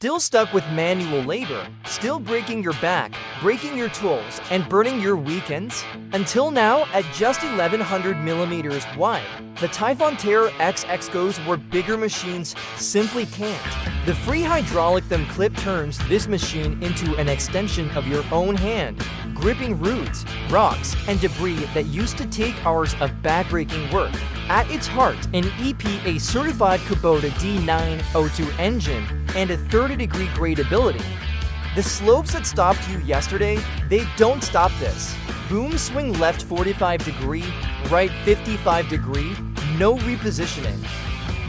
Still stuck with manual labor? Still breaking your back, breaking your tools, and burning your weekends? Until now, at just 1100 millimeters wide, the TYPHON TERROR XX goes where bigger machines simply can't. The free hydraulic thumb clip turns this machine into an extension of your own hand, gripping roots, rocks, and debris that used to take hours of backbreaking work. At its heart, an EPA-certified Kubota D902 engine and a 30-degree gradeability. The slopes that stopped you yesterday, they don't stop this. Boom swing left 45 degree, right 55 degree, no repositioning.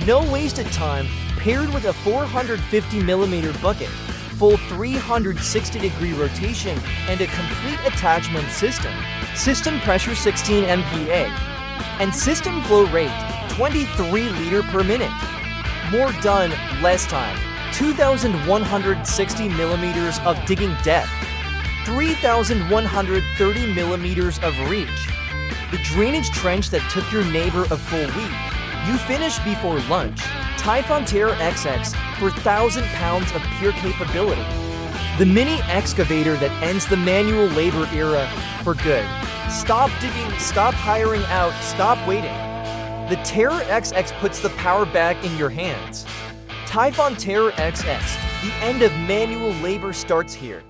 No wasted time, paired with a 450 millimeter bucket, full 360 degree rotation, and a complete attachment system. System pressure 16 MPa, and system flow rate 23 liter per minute. More done, less time. 2,160 millimeters of digging depth, 3,130 millimeters of reach. The drainage trench that took your neighbor a full week, you finish before lunch. TYPHON TERROR XX for 1,000 pounds of pure capability. The Mini Excavator that ends the manual labor era for good. Stop digging, stop hiring out, stop waiting. The TERROR XX puts the power back in your hands. TYPHON TERROR XX, the end of manual labor starts here.